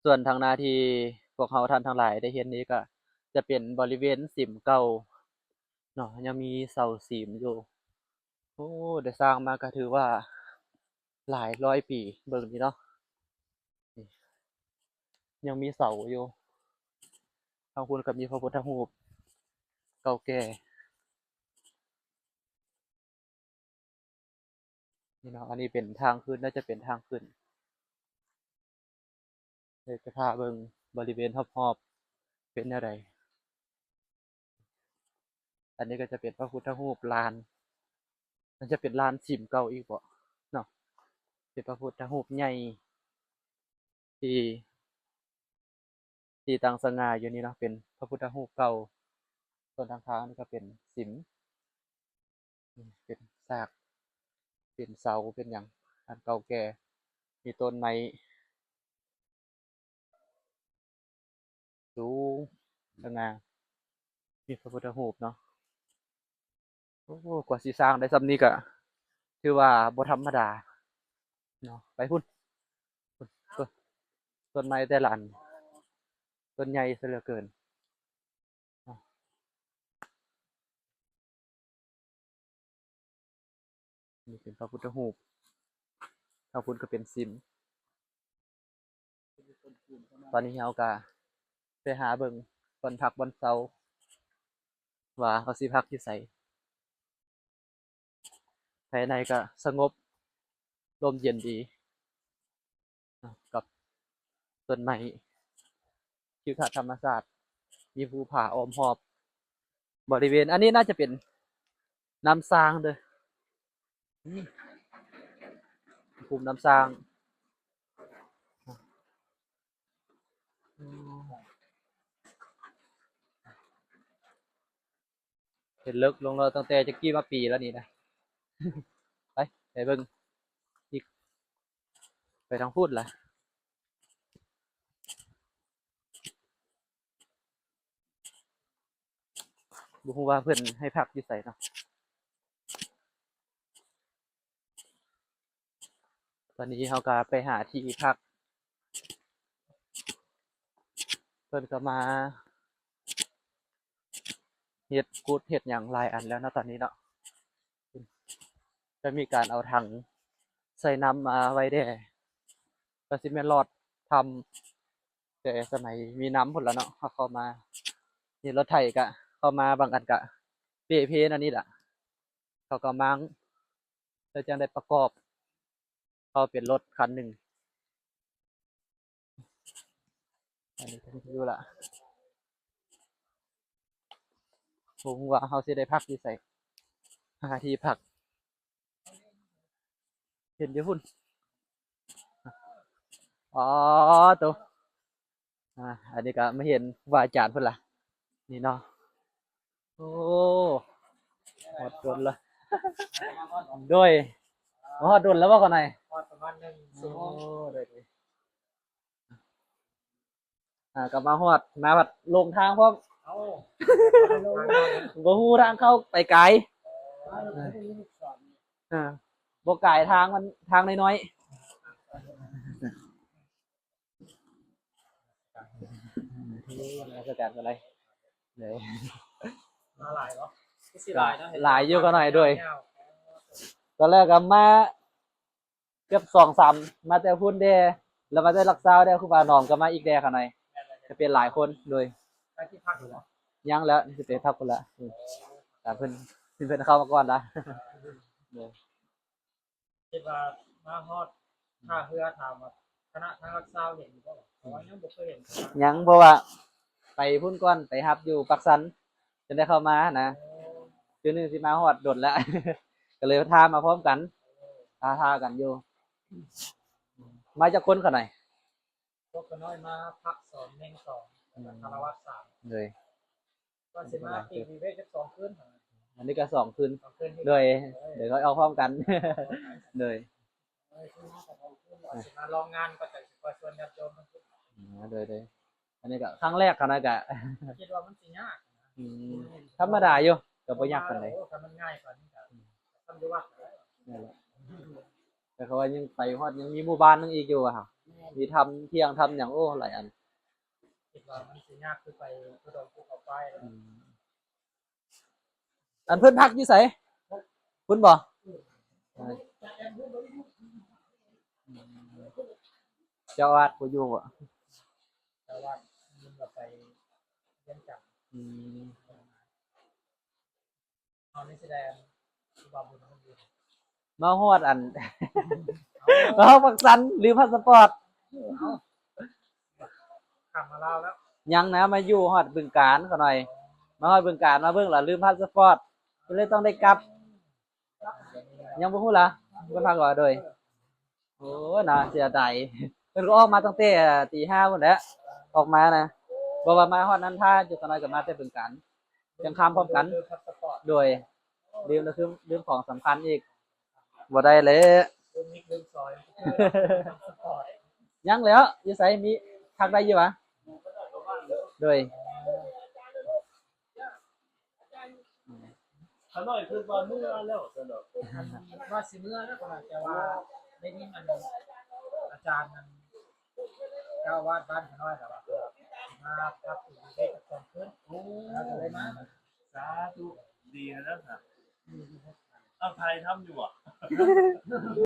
ส่วนทางหน้าที่พวกเราท่านทั้งหลายได้เห็นนี้ก็จะเป็นบริเวณสิมเก่าเนาะยังมีเสาสิมอยู่โอ้ได้สร้างมาก็ถือว่าหลายร้อยปีเบิ่งนี่เนาะนี่ยังมีเสาอยู่ทางคุณก็มีพระพุทธรูปเก่าแก่นี่เนาะอันนี้เป็นทางขึ้นน่าจะเป็นทางขึ้นเดี๋ยวจะพาเบิ่งบริเวณรอบๆเป็นแนวใดอันนี้ก็จะเป็นพระพุทธรูปลานมันจะเป็นลานสิมเก่าอีกบ่เนาะเป็นพระพุทธรูปใหญ่ที่ที่ตั้งสง่าอยู่นี่เนาะเป็นพระพุทธรูปเก่าส่วนทางข้างนี่ก็เป็นสิมเป็นซากเป็นเสาเป็นหยังอันเก่าแก่มีต้นไม้สูงสง่ามีพระพุทธรูปเนาะโอ้กว่าสิสร้างได้ส่ำนี้ก็ถือว่าบ่ธรรมดาเนาะไปพุ่นพุ่นต้นต้นไม้แต่ละอันต้นใหญ่เสียเหลือเกินเนาะนี่เป็นพระพุทธรูปทางพุ่นก็เป็นสิมตอนนี้เราก็ไปหาเบิ่งบ่อนพักบ่อนเซาว่าเขาสิพักอยู่ไสภายในก็สงบร่มเย็นดีเนาะกับต้นไม้ทิวทัศน์ธรรมชาติมีภูผาอ้อมรอบบริเวณอันนี้น่าจะเป็นน้ำซางเด้ออืมภูมิน้ำซางอืมเห็นเลิกลงแล้วตั้งแต่จักกี่มาปีแล้วนี่นะไปไปเบิ่งอีกไปทางพูดล่ะบ่ฮู้ว่าเพิ่นให้พักอยู่ไสเนาะตอนนี้เราก็ไปหาที่พักเพิ่นก็มาเฮ็ดกุดเฮ็ดหยังหลายอันแล้วเนาะตอนนี้เนาะจะมีการเอาถังใส่น้ำมาไว้แด่ก็สิแม่นรอดทำแต่สมัยมีน้ำพุ่นแล้วเนาะเขาเข้ามานี่รถไถก็เข้ามาบางอันก็เปเพอันนี้ล่ะเขาก็มั้งเพื่อจังได้ประกอบเข้าเป็นรถคันหนึ่งอันนี้ก็อยู่ล่ะผมว่าเขาสิได้พักอยู่ไสหาที่พักเห็นอยู่พุ่นอ๋อตัวอันนี้ก็มาเห็นว่าอาจารย์พุ่นล่ะนี่เนาะโอ้หมดโดนละด้วยมาฮอดโดนแล้วว่าก่อนไหนประมาณ1โอ้ชั่วโมงเลยกลับมาฮอดมาบัดลงทางพร้อมเอ้าบ่ฮู้ทางเข้าไปไกลอ่าบ่ไกลทางมันทางน้อยๆราชการอะไรเดี๋ยวมาหลายเนาะสิหลายหลายเนาะหลายอยู่ก็หน่อยด้วยยาว ตอนแรกก็มาเกือบ2-3มาแต่พุ่นเด้แล้วมาแต่ลักซาวเด้ครูบาน้อมก็มาอีกแด่ข้างในจะเป็นหลายคนโดยไปที่พักอยู่แล้วยังแล้วสิไปพักพุ่นละแต่เพิ่นเข้ามาก่อนละเด้อคิดว่ามาฮอดท่าเรือถามว่าคณะทางรักษาเห็นอยู่บ่เพราะว่ายังบ่เคยเห็นยังเพราะว่าไปพุ่นก่อนไปรับอยู่ปักสันจนได้เข้ามานะคือนึงสิมาฮอดโดนแล้ว ก็เลยพามาพร้อมกันพากันอยู่มาจากคนขนาดไหนพวกก็น้อยมาพัก2เน่ง2คารวะ3เลยก็สิมาปีวีเวกจัก2คืนอันนี้ก็2 คืน2คืนโดยเดี๋ยวก็เอาพร้อมกันเลยสิมาลองงานก็จะสิคอยชวนญาติโยมมาโดยอันนี้ก็ครั้งแรกกันนะกะ คิดว่ามันสิยาก ธรรมดาอยู่ก็บ่ยากปานใดถ้ามันง่ายกว่านี้ก็ทำอยู่ว่านั่นแหละแต่เขาว่ายังไปฮอดยังมีหมู่บ้านนึงอีกอยู่อะค่ะ มีทำเที่ยงทำหยังโอ้หลายอัน คิดว่ามันสิยากคือไปทุดงภูเขาไฟแล้ว อันเพิ่นพักอยู่ไสคุณบ่เจ้าอาวาสบ่อยู่บ่ แต่ว่ามันก็ไปเรียนจับ อืม เอานี่แสดงที่บาบุญมันอยู่ มาฮอดอัน มาฮอดปักสันลืมพาสปอร์ต ขับมาเล่าแล้ว ยังนะมาอยู่ฮอดบึงกาฬก่อนหน่อย มาฮอดบึงกาฬมาเบิ่งล่ะลืมพาสปอร์ตก็เลยต้องได้กลับ ยังบ่ฮู้ล่ะเพิ่นพาก่อนโดยโอ้น่าเสียดายเพิ่นก็ออกมาตั้งแต่ตี 5พุ่นแหละออกมานะบ่ว่ามาฮอดนั้นท่าจุดตอนน้อยก็มาแต่บึงกาฬจังข้ามพร้อมกัน เดินพาสปอร์ต โดยลืมแล้วคือลืมของสำคัญอีกบ่ได้เลย เดินมิกเดินซอยพาสปอร์ต ยังแล้วอยู่ไสมีทักได้อยู่วะโดย ขน่อยคือว่าเมื่อแล้วสนุก ว่าสิเมื่อนะก็แต่ว่าได้ยินมันอาจารย์มันเจ้าวาดบ้านเขาน้อยแต่ว่ามาพักอยู่ในเด็กสองคืนแล้วก็เลยมา สาธุดีนะครับเอาไทยทำอยู่อ่ะ